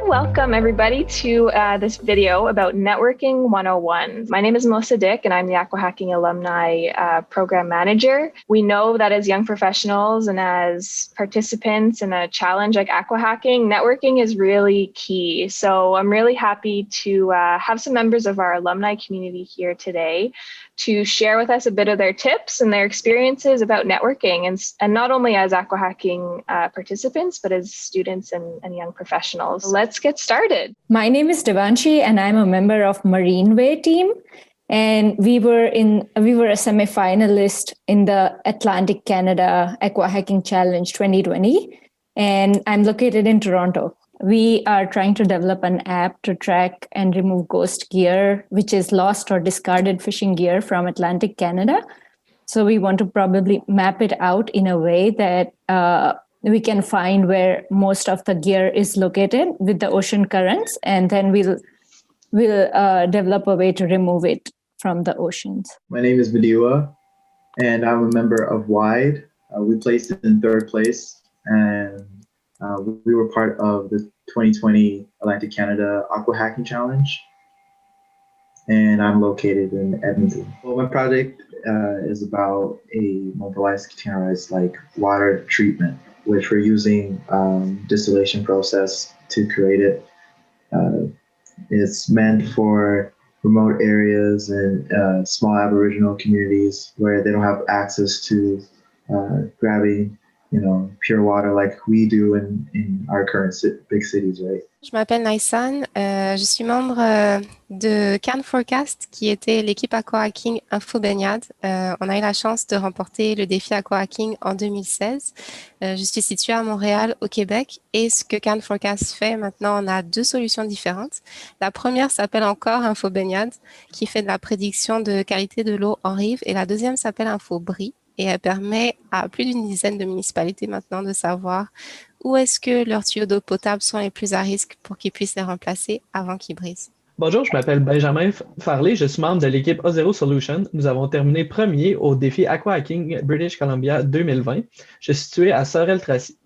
Welcome everybody to this video about Networking 101. My name is Melissa Dick and I'm the AquaHacking Alumni Program Manager. We know that as young professionals and as participants in a challenge like AquaHacking, networking is really key. So I'm really happy to have some members of our alumni community here today to share with us a bit of their tips and their experiences about networking, and not only as AquaHacking participants, but as students and young professionals. Let's get started. My name is Devanshi, and I'm a member of Marine Way team. And we were a semi-finalist in the Atlantic Canada AquaHacking Challenge 2020, and I'm located in Toronto. We are trying to develop an app to track and remove ghost gear, which is lost or discarded fishing gear from Atlantic Canada. So we want to probably map it out in a way that we can find where most of the gear is located with the ocean currents, and then we'll develop a way to remove it from the oceans. My name is Vidéo, and I'm a member of WIDE. We placed in third place, and we were part of the 2020 Atlantic Canada AquaHacking Challenge, and I'm located in Edmonton. Well, my project is about a mobilized, containerized water treatment, which we're using distillation process to create it. It's meant for remote areas and small Aboriginal communities where they don't have access to grabbing pure water like we do in our current big cities, right? Je m'appelle Naïsan, je suis membre de Can Forecast, qui était l'équipe AquaHacking Info Baignade. On a eu la chance de remporter le défi AquaHacking en 2016. Je suis située à Montréal, au Québec, et ce que Can Forecast fait maintenant, on a deux solutions différentes. La première s'appelle encore Info Baignade, qui fait de la prédiction de qualité de l'eau en rive, et la deuxième s'appelle Info Bris. Et elle permet à plus d'une dizaine de municipalités maintenant de savoir où est-ce que leurs tuyaux d'eau potable sont les plus à risque pour qu'ils puissent les remplacer avant qu'ils brisent. Bonjour, je m'appelle Benjamin Farley, je suis membre de l'équipe A0 Solution. Nous avons terminé premier au défi AquaHacking British Columbia 2020. Je suis situé à Sorel-Tracy,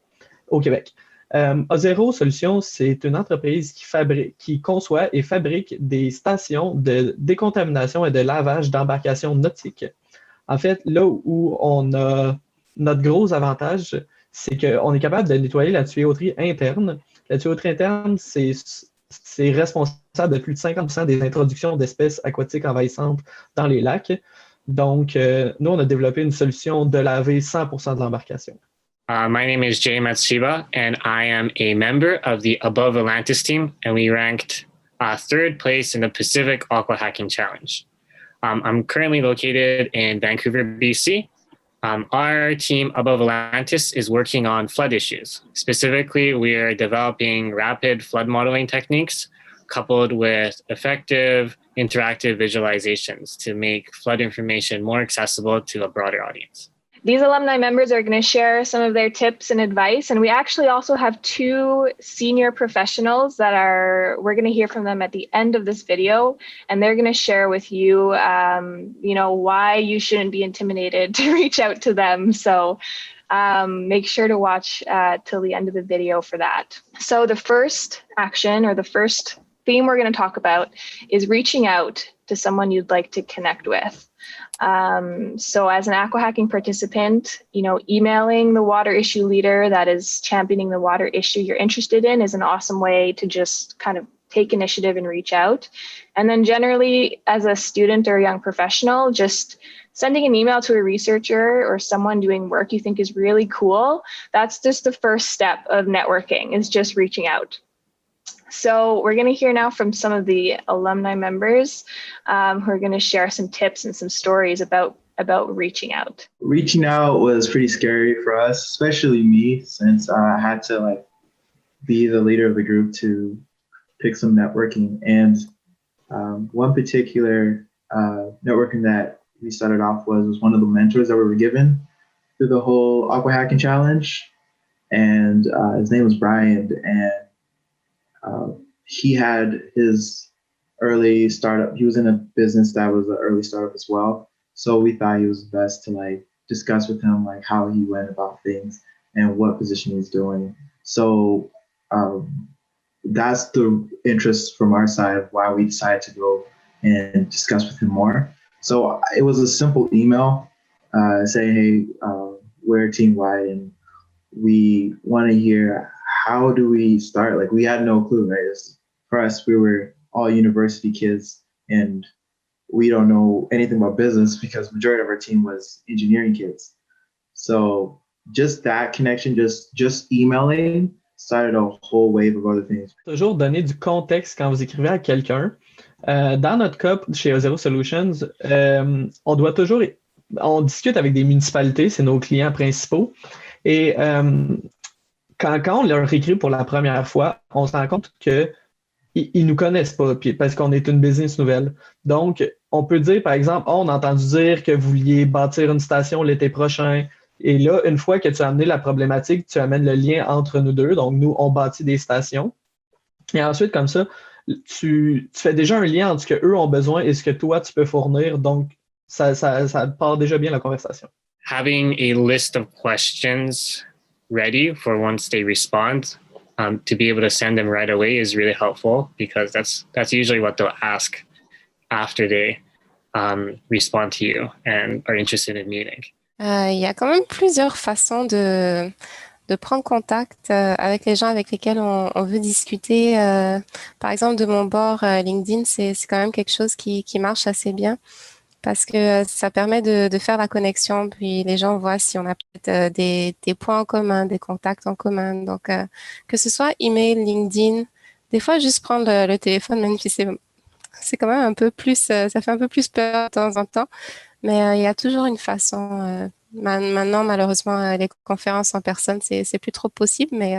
au Québec. A0 Solutions, c'est une entreprise qui conçoit et fabrique des stations de décontamination et de lavage d'embarcations nautiques. En fait, là où on a notre gros avantage, c'est qu'on est capable de nettoyer la tuyauterie interne. La tuyauterie interne, c'est responsable de plus de 50% des introductions d'espèces aquatiques envahissantes dans les lacs. Donc, nous, on a développé une solution de laver 100% de l'embarcation. My name is Jay Matsuba, and I am a member of the Above Atlantis team, and we ranked third place in the Pacific AquaHacking Challenge. I'm currently located in Vancouver, BC. Our team Above Atlantis is working on flood issues. Specifically, we are developing rapid flood modeling techniques coupled with effective interactive visualizations to make flood information more accessible to a broader audience. These alumni members are going to share some of their tips and advice, and we actually also have two senior professionals that we're going to hear from them at the end of this video, and they're going to share with you, why you shouldn't be intimidated to reach out to them. So make sure to watch till the end of the video for that. So the first action, or the first theme we're going to talk about, is reaching out to someone you'd like to connect with. So as an AquaHacking participant, emailing the water issue leader that is championing the water issue you're interested in is an awesome way to just kind of take initiative and reach out. And then generally, as a student or a young professional, just sending an email to a researcher or someone doing work you think is really cool, that's just the first step of networking, is just reaching out. So we're going to hear now from some of the alumni members who are going to share some tips and some stories about reaching out. Reaching out was pretty scary for us, especially me, since I had to be the leader of the group to pick some networking. And one particular networking that we started off was one of the mentors that we were given through the whole AquaHacking Challenge. And his name was Brian, and he had his early startup. He was in a business that was an early startup as well. So we thought he was best to discuss with him how he went about things and what position he's doing. So that's the interest from our side of why we decided to go and discuss with him more. So it was a simple email saying, hey, we're team wide and we want to hear, how do we start? Like, we had no clue, right? For us, we were all university kids and we don't know anything about business because majority of our team was engineering kids. So just that connection, just emailing started a whole wave of other things. Toujours donner du contexte quand vous écrivez à quelqu'un. Dans notre cas, chez A0 Solutions, on discute avec des municipalités, c'est nos clients principaux. Et quand on leur écrit pour la première fois, on se rend compte qu'ils ne nous connaissent pas parce qu'on est une business nouvelle. Donc, on peut dire, par exemple, on a entendu dire que vous vouliez bâtir une station l'été prochain. Et là, une fois que tu as amené la problématique, tu amènes le lien entre nous deux. Donc, nous, on bâtit des stations. Et ensuite, comme ça, tu fais déjà un lien entre ce qu'eux ont besoin et ce que toi, tu peux fournir. Donc, ça part déjà bien la conversation. Having a list of questions ready for once they respond, to be able to send them right away is really helpful because that's usually what they'll ask after they respond to you and are interested in meeting. Il y a quand même plusieurs façons de prendre contact avec les gens avec lesquels on veut discuter. Par exemple, de mon bord, LinkedIn, c'est quand même quelque chose qui marche assez bien parce que ça permet de faire la connexion, puis les gens voient si on a peut-être des points en commun, des contacts en commun. Donc, que ce soit email, LinkedIn, des fois, juste prendre le téléphone, même si c'est quand même un peu plus, ça fait un peu plus peur de temps en temps. Mais il y a toujours une façon. Maintenant, malheureusement, les conférences en personne, c'est plus trop possible. Mais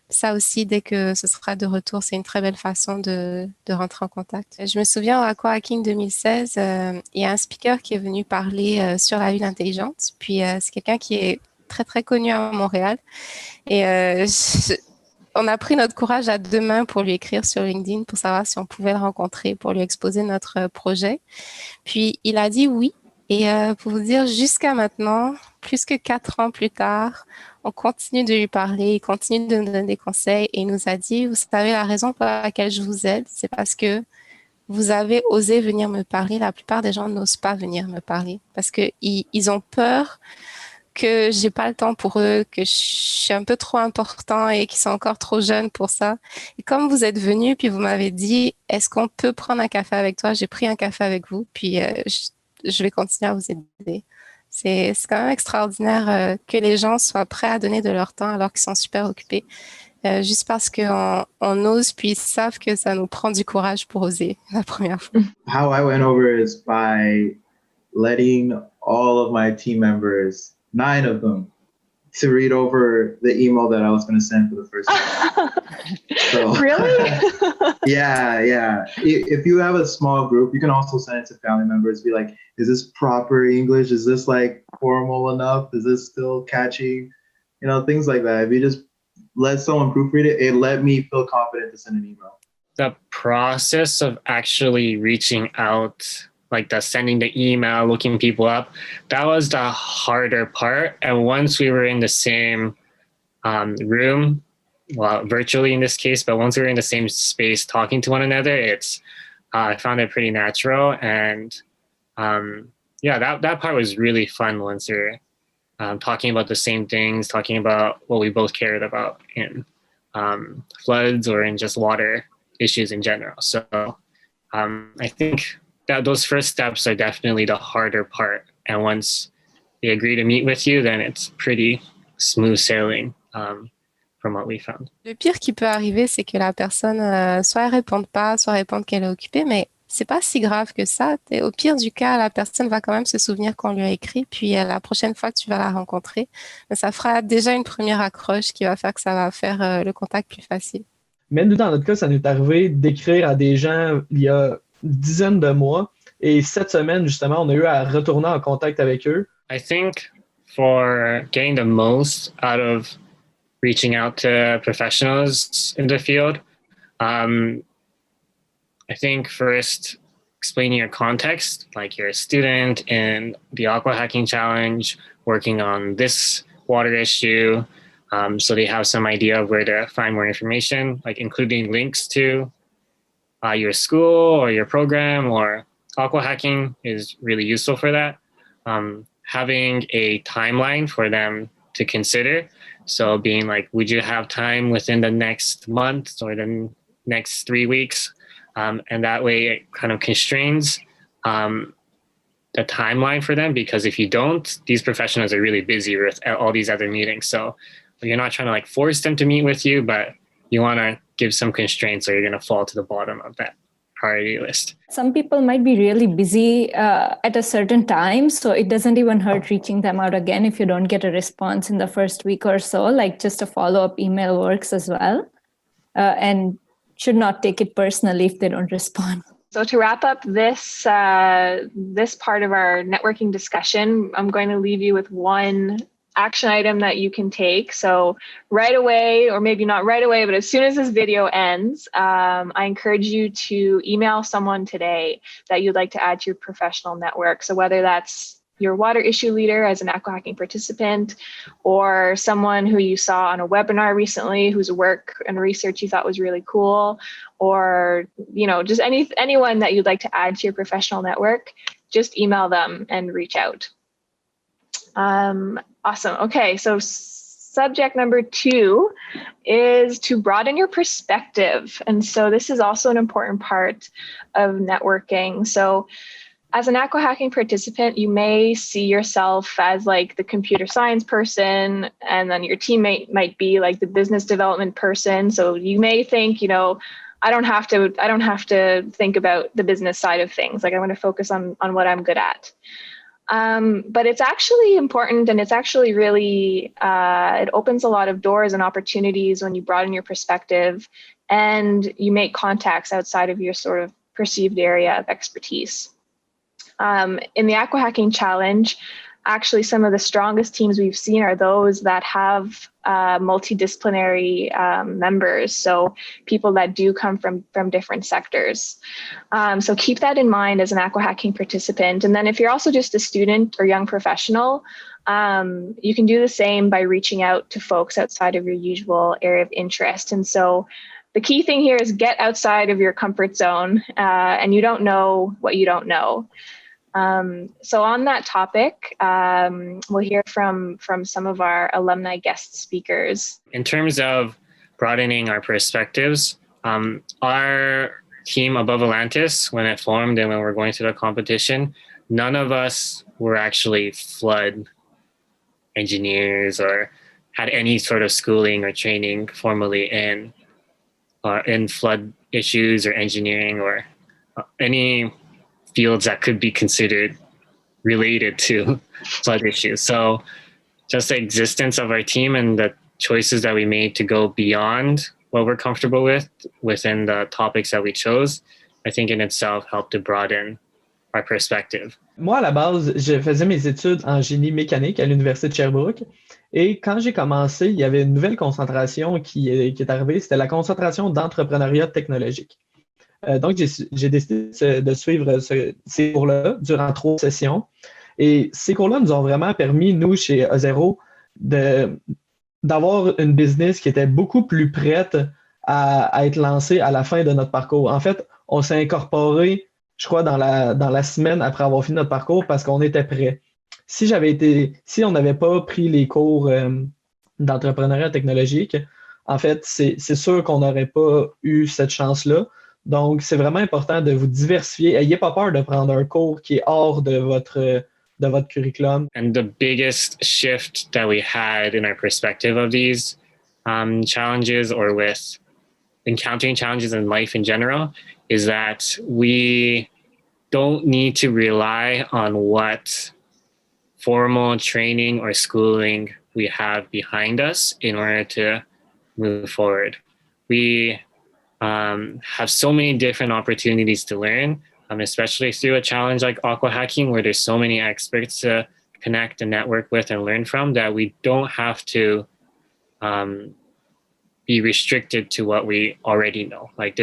ça aussi, dès que ce sera de retour, c'est une très belle façon de rentrer en contact. Je me souviens, au AquaHacking 2016, il y a un speaker qui est venu parler sur la ville intelligente. Puis, c'est quelqu'un qui est très, très connu à Montréal. Et on a pris notre courage à deux mains pour lui écrire sur LinkedIn pour savoir si on pouvait le rencontrer, pour lui exposer notre projet. Puis, il a dit oui. Et pour vous dire, jusqu'à maintenant, plus que 4 ans plus tard, on continue de lui parler, il continue de nous donner des conseils et il nous a dit, vous savez, la raison pour laquelle je vous aide, c'est parce que vous avez osé venir me parler. La plupart des gens n'osent pas venir me parler parce qu'ils ont peur que j'ai pas le temps pour eux, que je suis un peu trop important et qu'ils sont encore trop jeunes pour ça. Et comme vous êtes venus, puis vous m'avez dit, est-ce qu'on peut prendre un café avec toi? J'ai pris un café avec vous, puis je vais continuer à vous aider. C'est quand même extraordinaire que les gens soient prêts à donner de leur temps alors qu'ils sont super occupés, juste parce qu'on ose, puis ils savent que ça nous prend du courage pour oser la première fois. How I went over is by letting all of my team members, 9 of them, to read over the email that I was going to send for the first time. So, Really? yeah. If you have a small group, you can also send it to family members. Be like, is this proper English? Is this like formal enough? Is this still catchy? You know, things like that. If you just let someone proofread it, it let me feel confident to send an email. The process of actually reaching out, like the sending the email, looking people up, that was the harder part. And once we were in the same room, well, virtually in this case, but once we were in the same space talking to one another, I found it pretty natural. And that part was really fun once we're talking about the same things, talking about what we both cared about in floods or in just water issues in general. So I think that those first steps are definitely the harder part. And once they agree to meet with you, then it's pretty smooth sailing from what we found. Le pire qui peut arriver, c'est que la personne, soit elle réponde pas, soit réponde qu'elle est occupée, mais c'est pas si grave que ça. Au pire du cas, la personne va quand même se souvenir qu'on lui a écrit, puis la prochaine fois que tu vas la rencontrer, ça fera déjà une première accroche qui va faire que ça va faire le contact plus facile. Mais nous, dans notre cas, ça nous est arrivé d'écrire à des gens il y a une dizaine de mois. Et cette semaine, justement, on a eu à retourner en contact avec eux. I think for getting the most out of reaching out to professionals in the field, I think first explaining your context, like you're a student in the AquaHacking Challenge, working on this water issue, So they have some idea of where to find more information, like including links to your school or your program, or AquaHacking is really useful for that. Having a timeline for them to consider. So being like, would you have time within the next month or the next 3 weeks? And that way it kind of constrains the timeline for them, because if you don't, these professionals are really busy with all these other meetings. So you're not trying to like force them to meet with you, but you want to give some constraints or you're going to fall to the bottom of that priority list. Some people might be really busy at a certain time, so it doesn't even hurt reaching them out again if you don't get a response in the first week or so. Like just a follow-up email works as well, and should not take it personally if they don't respond. So to wrap up this part of our networking discussion, I'm going to leave you with one action item that you can take. So right away, or maybe not right away, but as soon as this video ends, I encourage you to email someone today that you'd like to add to your professional network. So whether that's your water issue leader as an AquaHacking participant, or someone who you saw on a webinar recently whose work and research you thought was really cool, or just anyone that you'd like to add to your professional network, just email them and reach out. Awesome. Okay, so subject number 2 is to broaden your perspective. And so this is also an important part of networking. So as an AquaHacking participant, you may see yourself as like the computer science person, and then your teammate might be like the business development person. So you may think, I don't have to think about the business side of things. Like I want to focus on what I'm good at. But it's actually important, and it's actually really, it opens a lot of doors and opportunities when you broaden your perspective and you make contacts outside of your sort of perceived area of expertise. In the AquaHacking Challenge, actually some of the strongest teams we've seen are those that have multidisciplinary members, so people that do come from different sectors. So keep that in mind as an AquaHacking participant. And then if you're also just a student or young professional, you can do the same by reaching out to folks outside of your usual area of interest. And so the key thing here is get outside of your comfort zone, and you don't know what you don't know. So on that topic, we'll hear from some of our alumni guest speakers. In terms of broadening our perspectives, our team above Atlantis, when it formed and when we're going through the competition, none of us were actually flood engineers or had any sort of schooling or training formally in flood issues or engineering or any fields that could be considered related to flood issues. So just the existence of our team and the choices that we made to go beyond what we're comfortable with within the topics that we chose, I think in itself helped to broaden our perspective. Moi, à la base, je faisais mes études en génie mécanique à l'Université de Sherbrooke. Et quand j'ai commencé, il y avait une nouvelle concentration qui est arrivée. C'était la concentration d'entrepreneuriat technologique. Donc, j'ai décidé de suivre ces cours-là durant 3 sessions. Et ces cours-là nous ont vraiment permis, nous, chez A0, d'avoir une business qui était beaucoup plus prête à être lancée à la fin de notre parcours. En fait, on s'est incorporé, je crois, dans la semaine après avoir fini notre parcours parce qu'on était prêt. Si on n'avait pas pris les cours d'entrepreneuriat technologique, en fait, c'est sûr qu'on n'aurait pas eu cette chance-là. Donc, c'est vraiment important de vous diversifier. Ayez pas peur de prendre un cours qui est hors de votre curriculum. And the biggest shift that we had in our perspective of these challenges, or with encountering challenges in life in general, is that we don't need to rely on what formal training or schooling we have behind us in order to move forward. We have so many different opportunities to learn, especially through a challenge like AquaHacking, where there's so many experts to connect and network with and learn from, that we don't have to be restricted to what we already know. Like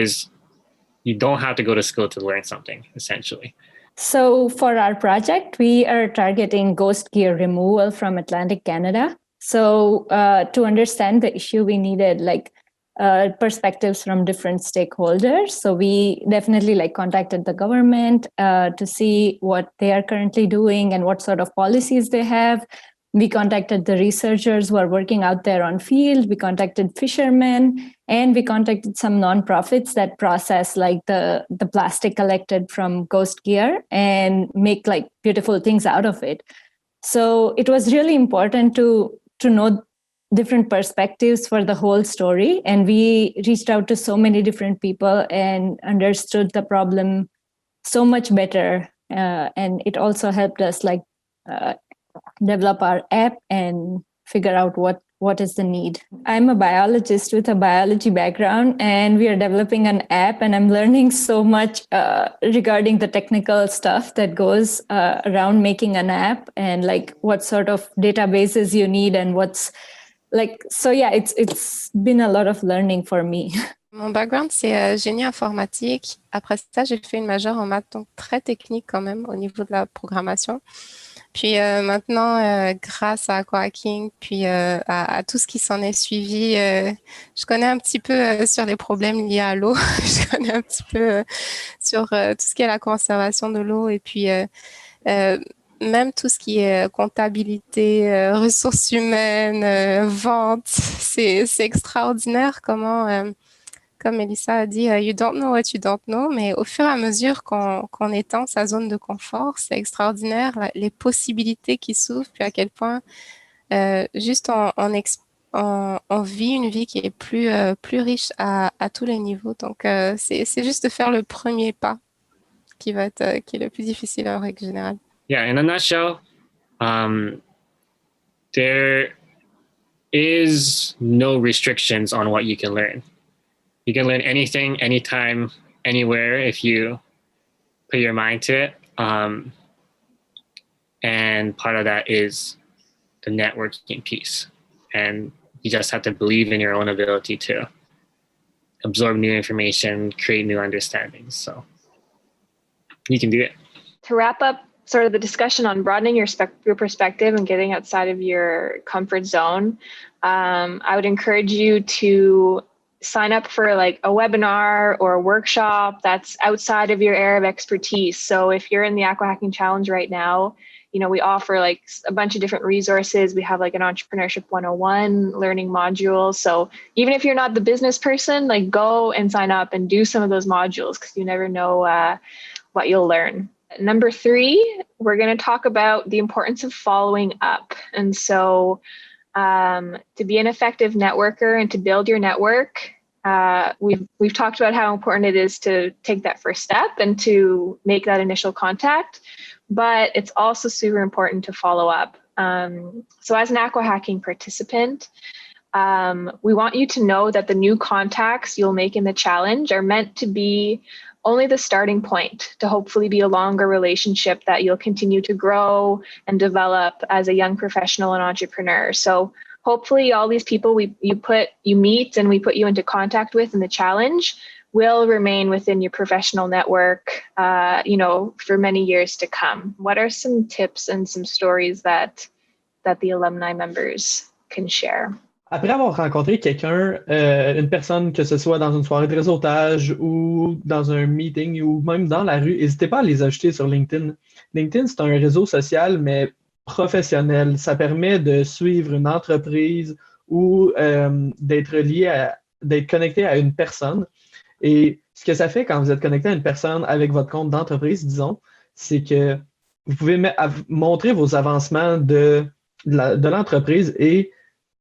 you don't have to go to school to learn something, essentially. So for our project, we are targeting ghost gear removal from Atlantic Canada. So to understand the issue, we needed perspectives from different stakeholders. So we definitely contacted the government to see what they are currently doing and what sort of policies they have. We contacted the researchers who are working out there on field. We contacted fishermen, and we contacted some nonprofits that process the plastic collected from ghost gear and make beautiful things out of it. So it was really important to know different perspectives for the whole story. And we reached out to so many different people and understood the problem so much better. And it also helped us develop our app and figure out what is the need. I'm a biologist with a biology background, and we are developing an app, and I'm learning so much regarding the technical stuff that goes around making an app and what sort of databases you need and what's so yeah, it's been a lot of learning for me. Mon background, c'est génie informatique. Après ça, j'ai fait une majeure en maths, donc très technique quand même au niveau de la programmation. Puis maintenant, grâce à AquaHacking, puis à tout ce qui s'en est suivi, je connais un petit peu sur les problèmes liés à l'eau. Je connais un petit peu sur tout ce qui est la conservation de l'eau et puis même tout ce qui est comptabilité, ressources humaines, vente. C'est extraordinaire comment... comme Melissa a dit, you don't know what you don't know, mais au fur et à mesure qu'on étend sa zone de confort, c'est extraordinaire les possibilités qui s'ouvrent, puis à quel point juste on vit une vie qui est plus riche à tous les niveaux. Donc, c'est juste de faire le premier pas qui est le plus difficile en règle générale. Yeah, in a nutshell, there is no restrictions on what you can learn. You can learn anything, anytime, anywhere if you put your mind to it. And part of that is the networking piece. And you just have to believe in your own ability to absorb new information, create new understandings. So you can do it. To wrap up sort of the discussion on broadening your perspective and getting outside of your comfort zone, I would encourage you to sign up for a webinar or a workshop that's outside of your area of expertise. So if you're in the AquaHacking Challenge right now, we offer a bunch of different resources. We have an Entrepreneurship 101 learning module. So even if you're not the business person, go and sign up and do some of those modules, because you never know what you'll learn. Number 3, we're going to talk about the importance of following up. And so to be an effective networker and to build your network, we've talked about how important it is to take that first step and to make that initial contact, but it's also super important to follow up. So as an AquaHacking participant, we want you to know that the new contacts you'll make in the challenge are meant to be only the starting point to hopefully be a longer relationship that you'll continue to grow and develop as a young professional and entrepreneur. So hopefully all these people you meet and we put you into contact with in the challenge will remain within your professional network, for many years to come. What are some tips and some stories that the alumni members can share? Après avoir rencontré quelqu'un, une personne, que ce soit dans une soirée de réseautage ou dans un meeting ou même dans la rue, n'hésitez pas à les ajouter sur LinkedIn. LinkedIn, c'est un réseau social, mais professionnel. Ça permet de suivre une entreprise ou d'être connecté à une personne. Et ce que ça fait quand vous êtes connecté à une personne avec votre compte d'entreprise, disons, c'est que vous pouvez montrer vos avancements de l'entreprise et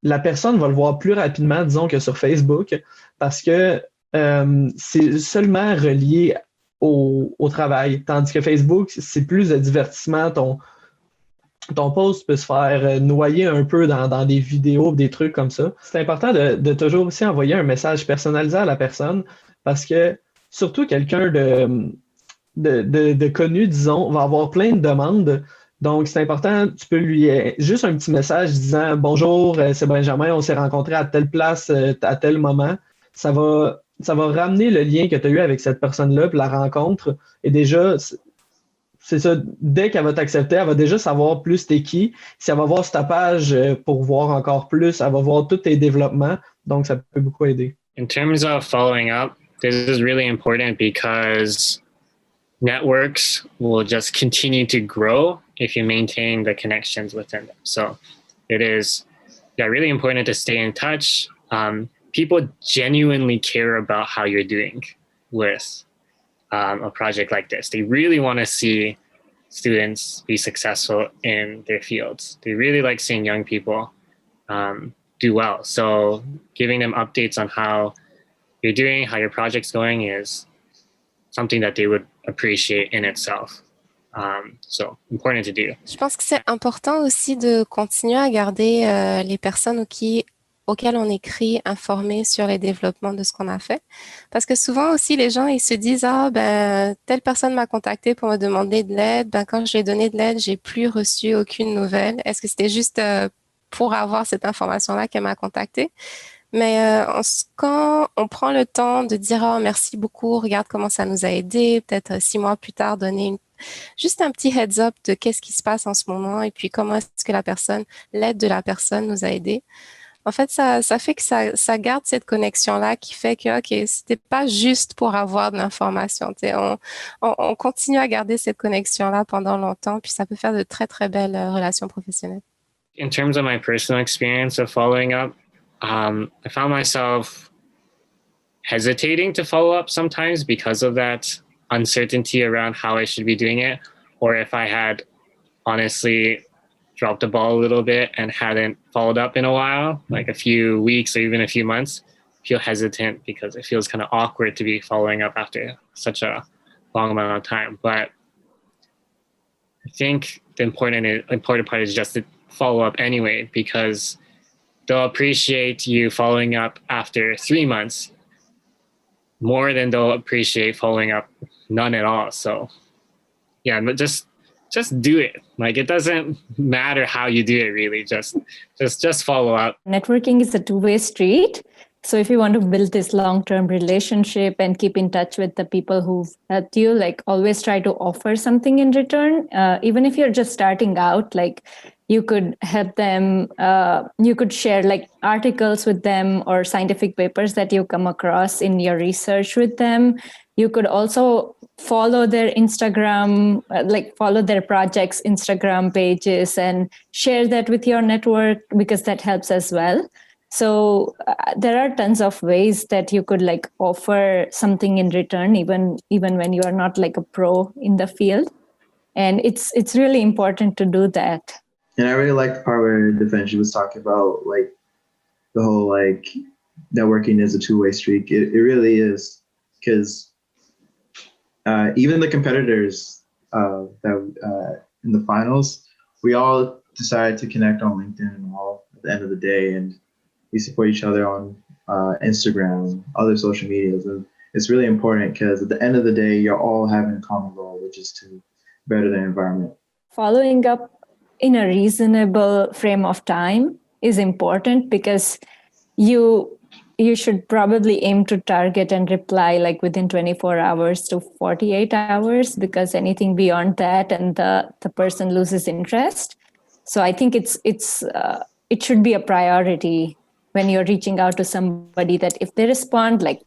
la personne va le voir plus rapidement, disons, que sur Facebook, parce que c'est seulement relié au travail. Tandis que Facebook, c'est plus de divertissement. Ton post peut se faire noyer un peu dans des vidéos, des trucs comme ça. C'est important de toujours aussi envoyer un message personnalisé à la personne, parce que surtout quelqu'un de connu, disons, va avoir plein de demandes. Donc, c'est important, tu peux lui juste un petit message disant « Bonjour, c'est Benjamin, on s'est rencontrés à telle place, à tel moment. » Ça va ramener le lien que tu as eu avec cette personne-là, puis la rencontre. Et déjà, C'est ça, dès qu'elle va t'accepter, elle va déjà savoir plus t'es qui. Si elle va voir sur ta page pour voir encore plus, elle va voir tous tes développements. Donc, ça peut beaucoup aider. In terms of following up, this is really important because networks will just continue to grow if you maintain the connections within them. So it is really important to stay in touch. People genuinely care about how you're doing with a project like this. They really want to see students be successful in their fields. They really like seeing young people do well. So giving them updates on how you're doing, how your project's going is something that they would appreciate in itself. So important to do. Je pense que c'est important aussi de continuer à garder les personnes auxquelles on écrit informées sur les développements de ce qu'on a fait. Parce que souvent aussi, les gens, ils se disent « Ah, ben, telle personne m'a contacté pour me demander de l'aide. Ben, quand je lui ai donné de l'aide, j'ai plus reçu aucune nouvelle. Est-ce que c'était juste pour avoir cette information-là qu'elle m'a contacté? » Mais quand on prend le temps de dire « Oh, merci beaucoup, regarde comment ça nous a aidé. » Peut-être 6 mois plus tard, donner juste un petit heads up de qu'est-ce qui se passe en ce moment et puis comment est-ce que l'aide de la personne nous a aidés. En fait, ça fait que ça garde cette connexion-là qui fait que, OK, c'était pas juste pour avoir de l'information. On continue à garder cette connexion-là pendant longtemps, puis ça peut faire de très, très belles relations professionnelles. In terms of my personal experience of following up, I found myself hesitating to follow up sometimes because of that uncertainty around how I should be doing it, or if I had honestly dropped the ball a little bit and hadn't followed up in a while, like a few weeks or even a few months, feel hesitant because it feels kind of awkward to be following up after such a long amount of time. But I think the important part is just to follow up anyway, because they'll appreciate you following up after 3 months more than they'll appreciate following up none at all. So yeah, but just do it. Like, it doesn't matter how you do it, really. Just follow up. Networking is a two-way street. So if you want to build this long-term relationship and keep in touch with the people who've helped you, like, always try to offer something in return. Even if you're just starting out, like, you could help them, you could share like articles with them or scientific papers that you come across in your research with them. You could also follow their Instagram, follow their projects' Instagram pages and share that with your network, because that helps as well. So there are tons of ways that you could like offer something in return, even when you are not like a pro in the field. And it's really important to do that. And I really like the part where Defenshi was talking about like the whole like networking is a two-way street. It really is, because even the competitors that in the finals, we all decided to connect on LinkedIn and all at the end of the day, and we support each other on Instagram, other social medias. And it's really important because at the end of the day, you're all having a common goal, which is to better the environment. Following up in a reasonable frame of time is important, because you should probably aim to target and reply like within 24 hours to 48 hours, because anything beyond that and the person loses interest. So I think it should be a priority when you're reaching out to somebody, that if they respond, like,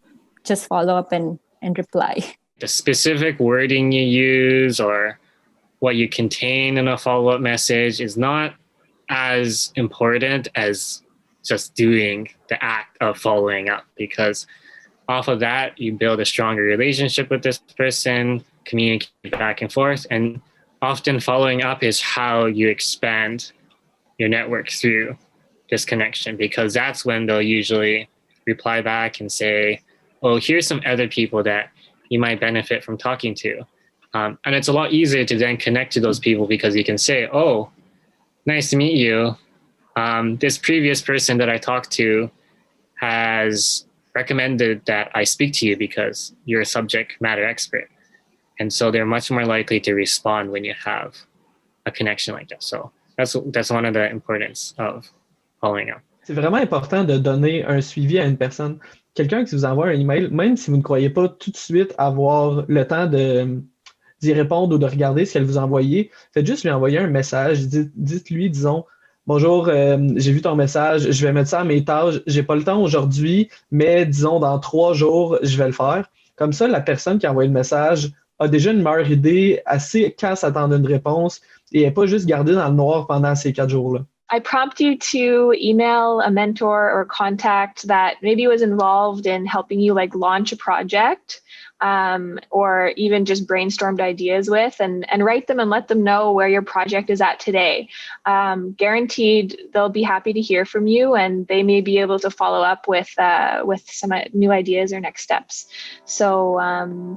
just follow up and reply. The specific wording you use or what you contain in a follow-up message is not as important as just doing the act of following up, because off of that, you build a stronger relationship with this person, communicate back and forth, and often following up is how you expand your network through this connection, because that's when they'll usually reply back and say, oh, here's some other people that you might benefit from talking to. And it's a lot easier to then connect to those people, because you can say, oh, nice to meet you. This previous person that I talked to has recommended that I speak to you because you're a subject matter expert. And so they're much more likely to respond when you have a connection like that. So that's one of the importance of following up. C'est vraiment important de donner un suivi à une personne. Quelqu'un qui vous envoie un email, même si vous ne croyez pas tout de suite avoir le temps de d'y répondre ou de regarder ce qu'elle vous a envoyé, faites juste lui envoyer un message. Dites-lui, disons, bonjour, j'ai vu ton message, je vais mettre ça à mes tâches, j'ai pas le temps aujourd'hui, mais disons dans 3 jours, je vais le faire. Comme ça, la personne qui a envoyé le message a déjà une meilleure idée, assez quand s'attendre une réponse et n'est pas juste gardée dans le noir pendant ces 4 jours-là. I prompt you to email a mentor or contact that maybe was involved in helping you like launch a project, or even just brainstormed ideas with, and write them and let them know where your project is at today. Guaranteed they'll be happy to hear from you, and they may be able to follow up with some new ideas or next steps. So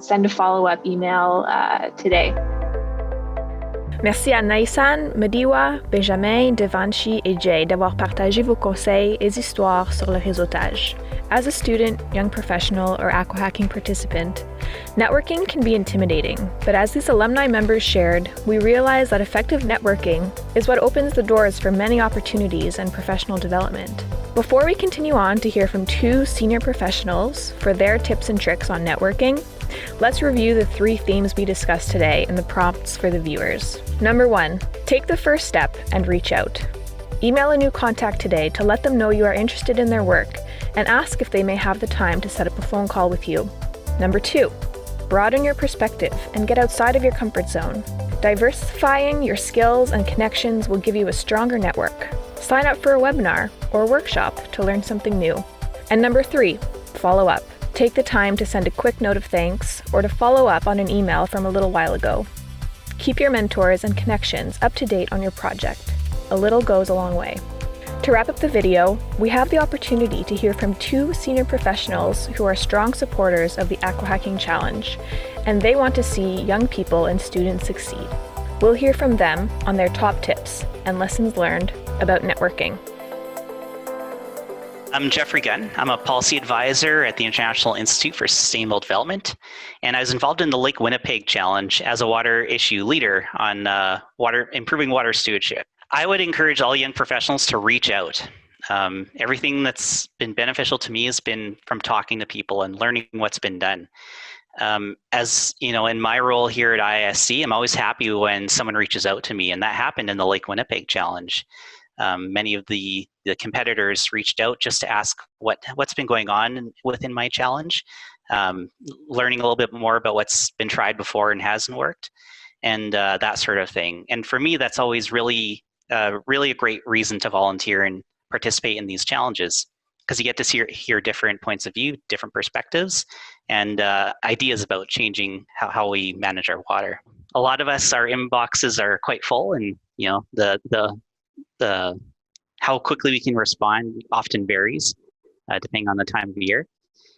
send a follow-up email today. Merci à Naïsan, Mediwa, Benjamin, Devanshi et Jay d'avoir partagé vos conseils et histoires sur le réseautage. As a student, young professional, or AquaHacking participant, networking can be intimidating, but as these alumni members shared, we realized that effective networking is what opens the doors for many opportunities and professional development. Before we continue on to hear from 2 senior professionals for their tips and tricks on networking, let's review the 3 themes we discussed today and the prompts for the viewers. Number 1, take the first step and reach out. Email a new contact today to let them know you are interested in their work and ask if they may have the time to set up a phone call with you. Number 2, broaden your perspective and get outside of your comfort zone. Diversifying your skills and connections will give you a stronger network. Sign up for a webinar or workshop to learn something new. And number 3, follow up. Take the time to send a quick note of thanks or to follow up on an email from a little while ago. Keep your mentors and connections up to date on your project. A little goes a long way. To wrap up the video, we have the opportunity to hear from 2 senior professionals who are strong supporters of the AquaHacking Challenge, and they want to see young people and students succeed. We'll hear from them on their top tips and lessons learned about networking. I'm Jeffrey Gunn. I'm a policy advisor at the International Institute for Sustainable Development, and I was involved in the Lake Winnipeg Challenge as a water issue leader on improving water stewardship. I would encourage all young professionals to reach out. Everything that's been beneficial to me has been from talking to people and learning what's been done. As you know, in my role here at ISC, I'm always happy when someone reaches out to me, and that happened in the Lake Winnipeg Challenge. Many of the competitors reached out just to ask what's been going on within my challenge, learning a little bit more about what's been tried before and hasn't worked, and that sort of thing. And for me, that's always really a great reason to volunteer and participate in these challenges, because you get to hear different points of view, different perspectives, and ideas about changing how we manage our water. A lot of us, our inboxes are quite full, and you know the how quickly we can respond often varies depending on the time of year.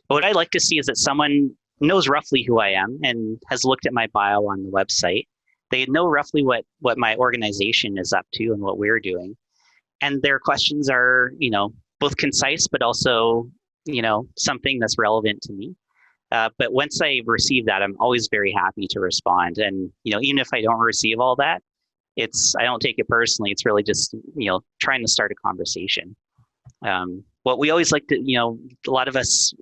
But what I like to see is that someone knows roughly who I am and has looked at my bio on the website. They know roughly what my organization is up to and what we're doing. And their questions are, both concise, but also, something that's relevant to me. But once I receive that, I'm always very happy to respond. And, even if I don't receive all that, I don't take it personally. It's really just, trying to start a conversation. What we always like to, a lot of us,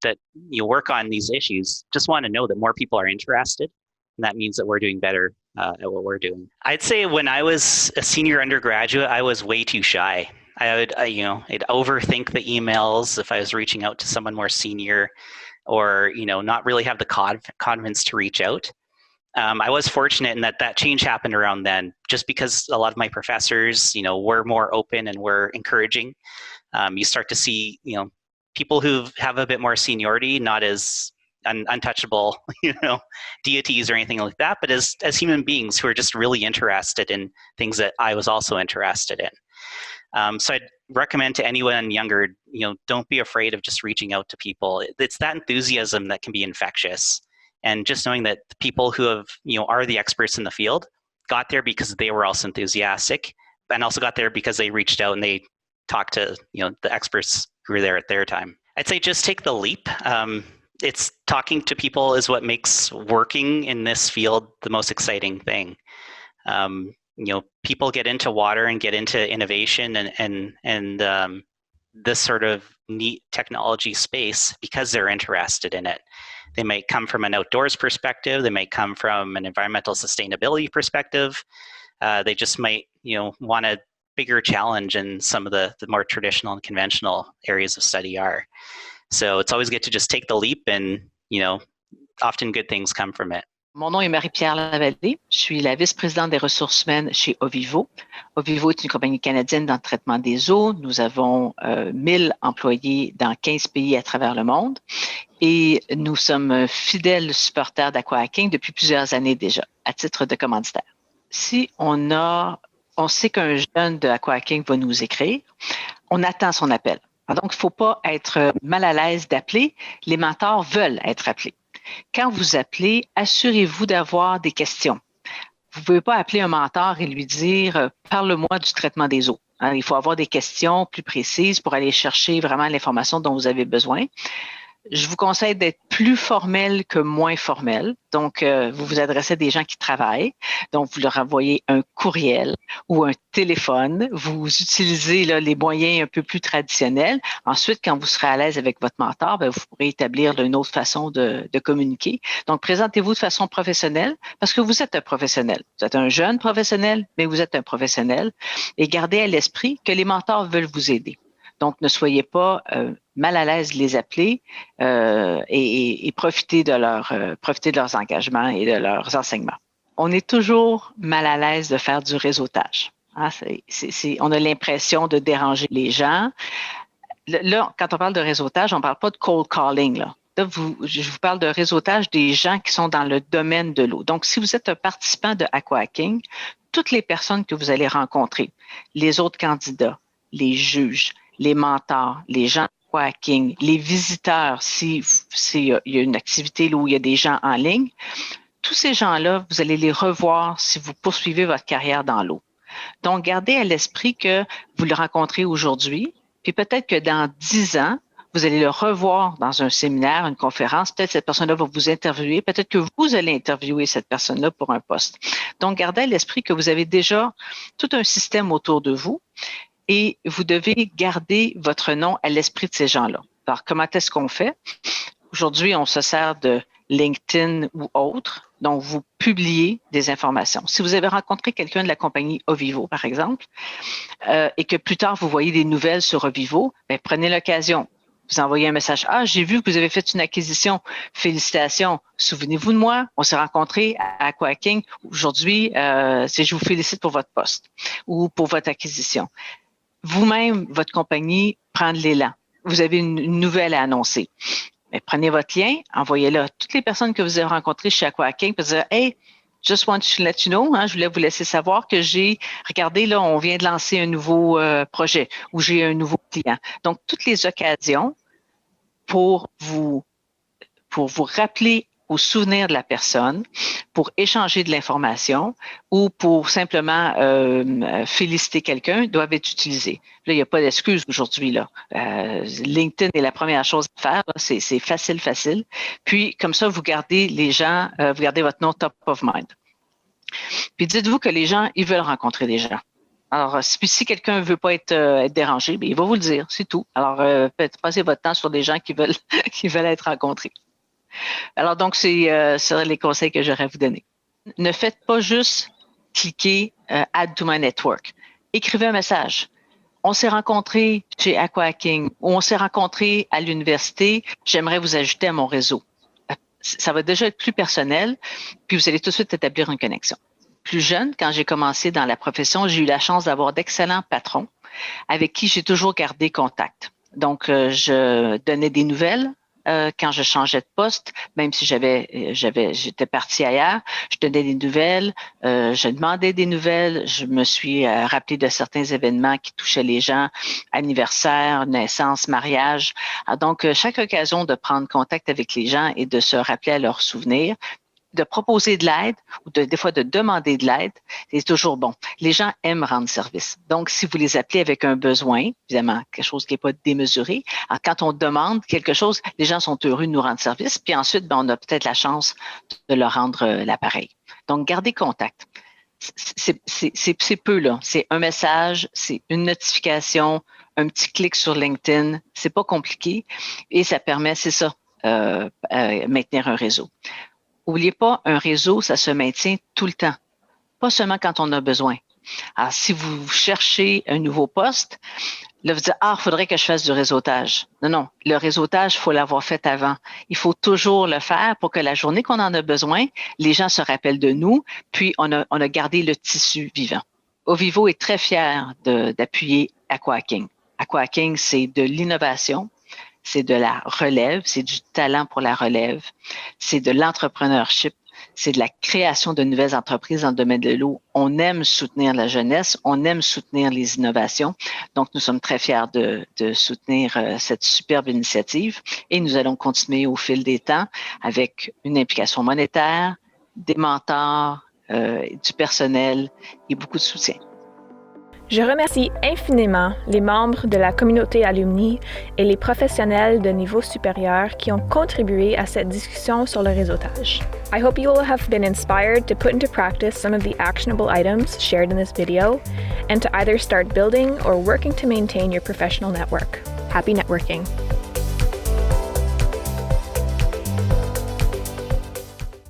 that work on these issues just want to know that more people are interested. And that means that we're doing better at what we're doing. I'd say when I was a senior undergraduate, I was way too shy. I'd overthink the emails if I was reaching out to someone more senior, or, not really have the confidence to reach out. I was fortunate in that change happened around then, just because a lot of my professors, were more open and were encouraging. You start to see, people who have a bit more seniority, not as untouchable, deities or anything like that, but as human beings who are just really interested in things that I was also interested in. So I'd recommend to anyone younger, don't be afraid of just reaching out to people. It's that enthusiasm that can be infectious. And just knowing that the people who have, are the experts in the field got there because they were also enthusiastic, and also got there because they reached out and they talked to, the experts who were there at their time. I'd say just take the leap. It's talking to people is what makes working in this field the most exciting thing. People get into water and get into innovation and this sort of neat technology space because they're interested in it. They might come from an outdoors perspective. They might come from an environmental sustainability perspective. They just might, want a bigger challenge in some of the more traditional and conventional areas of study are. So it's always good to just take the leap and, often good things come from it. Mon nom est Marie-Pierre Lavallée. Je suis la vice-présidente des ressources humaines chez Ovivo. Ovivo est une compagnie canadienne dans le traitement des eaux. Nous avons 1000 employés dans 15 pays à travers le monde et nous sommes fidèles supporters d'AquaHacking depuis plusieurs années déjà, à titre de commanditaire. Si on sait qu'un jeune de AquaHacking va nous écrire, on attend son appel. Donc, il ne faut pas être mal à l'aise d'appeler. Les mentors veulent être appelés. Quand vous appelez, assurez-vous d'avoir des questions. Vous ne pouvez pas appeler un mentor et lui dire « Parle-moi du traitement des eaux ». Il faut avoir des questions plus précises pour aller chercher vraiment l'information dont vous avez besoin. Je vous conseille d'être plus formel que moins formel. Donc, vous vous adressez à des gens qui travaillent. Donc, vous leur envoyez un courriel ou un téléphone. Vous utilisez là, les moyens un peu plus traditionnels. Ensuite, quand vous serez à l'aise avec votre mentor, vous pourrez établir une autre façon de communiquer. Donc, présentez-vous de façon professionnelle parce que vous êtes un professionnel. Vous êtes un jeune professionnel, mais vous êtes un professionnel. Et gardez à l'esprit que les mentors veulent vous aider. Donc, ne soyez pas mal à l'aise de les appeler et profitez de leurs engagements et de leurs enseignements. On est toujours mal à l'aise de faire du réseautage. Hein, on a l'impression de déranger les gens. Là, quand on parle de réseautage, on ne parle pas de cold calling. Là, je vous parle de réseautage des gens qui sont dans le domaine de l'eau. Donc, si vous êtes un participant de AquaHacking, toutes les personnes que vous allez rencontrer, les autres candidats, les juges, les mentors, les gens AquaHacking, les visiteurs, s'il y a une activité où il y a des gens en ligne, tous ces gens-là, vous allez les revoir si vous poursuivez votre carrière dans l'eau. Donc, gardez à l'esprit que vous le rencontrez aujourd'hui, puis peut-être que dans 10 ans, vous allez le revoir dans un séminaire, une conférence. Peut-être cette personne-là va vous interviewer. Peut-être que vous allez interviewer cette personne-là pour un poste. Donc, gardez à l'esprit que vous avez déjà tout un système autour de vous. Et vous devez garder votre nom à l'esprit de ces gens-là. Alors, comment est-ce qu'on fait? Aujourd'hui, on se sert de LinkedIn ou autre. Donc, vous publiez des informations. Si vous avez rencontré quelqu'un de la compagnie Ovivo, par exemple, et que plus tard, vous voyez des nouvelles sur Ovivo, prenez l'occasion. Vous envoyez un message. « Ah, j'ai vu que vous avez fait une acquisition. Félicitations. Souvenez-vous de moi. On s'est rencontrés à AquaHacking. Aujourd'hui, je vous félicite pour votre poste ou pour votre acquisition. » Vous-même, votre compagnie prend de l'élan. Vous avez une nouvelle à annoncer. Mais prenez votre lien, envoyez-le à toutes les personnes que vous avez rencontrées chez AquaHacking pour dire « Hey, just want to let you know, je voulais vous laisser savoir que regardez, là, on vient de lancer un nouveau projet ou j'ai un nouveau client. » Donc, toutes les occasions pour vous rappeler au souvenir de la personne, pour échanger de l'information ou pour simplement féliciter quelqu'un doivent être utilisées. Là, il n'y a pas d'excuse aujourd'hui. Là. LinkedIn est la première chose à faire. C'est facile. Puis, comme ça, vous gardez les gens, vous gardez votre nom top of mind. Puis, dites-vous que les gens, ils veulent rencontrer des gens. Alors, si quelqu'un ne veut pas être dérangé, il va vous le dire, c'est tout. Alors, passez votre temps sur des gens qui veulent être rencontrés. Alors, donc, c'est les conseils que j'aurais à vous donner. Ne faites pas juste cliquer Add to my network. Écrivez un message. On s'est rencontrés chez AquaHacking ou on s'est rencontrés à l'université. J'aimerais vous ajouter à mon réseau. Ça va déjà être plus personnel, puis vous allez tout de suite établir une connexion. Plus jeune, quand j'ai commencé dans la profession, j'ai eu la chance d'avoir d'excellents patrons avec qui j'ai toujours gardé contact. Donc, je donnais des nouvelles. Quand je changeais de poste, même si j'étais partie ailleurs, je donnais des nouvelles, je demandais des nouvelles, je me suis rappelé de certains événements qui touchaient les gens, anniversaire, naissance, mariage. Donc, chaque occasion de prendre contact avec les gens et de se rappeler à leurs souvenirs, de proposer de l'aide ou des fois de demander de l'aide, c'est toujours bon. Les gens aiment rendre service. Donc, si vous les appelez avec un besoin, évidemment, quelque chose qui n'est pas démesuré, alors quand on demande quelque chose, les gens sont heureux de nous rendre service, puis ensuite, on a peut-être la chance de leur rendre l'appareil. Donc, gardez contact. C'est peu, là. C'est un message, c'est une notification, un petit clic sur LinkedIn, c'est pas compliqué et ça permet, c'est ça, maintenir un réseau. N'oubliez pas, un réseau, ça se maintient tout le temps, pas seulement quand on a besoin. Alors, si vous cherchez un nouveau poste, là, vous dites, il faudrait que je fasse du réseautage. Non, le réseautage, il faut l'avoir fait avant. Il faut toujours le faire pour que la journée qu'on en a besoin, les gens se rappellent de nous, puis on a gardé le tissu vivant. Ovivo est très fier d'appuyer AquaHacking. AquaHacking, c'est de l'innovation, c'est de la relève, c'est du talent pour la relève, c'est de l'entrepreneurship, c'est de la création de nouvelles entreprises dans le domaine de l'eau. On aime soutenir la jeunesse, on aime soutenir les innovations. Donc, nous sommes très fiers de soutenir cette superbe initiative et nous allons continuer au fil des temps avec une implication monétaire, des mentors, du personnel et beaucoup de soutien. Je remercie infiniment les membres de la communauté Alumni et les professionnels de niveau supérieur qui ont contribué à cette discussion sur le réseautage. I hope you will have been inspired to put into practice some of the actionable items shared in this video and to either start building or working to maintain your professional network. Happy networking!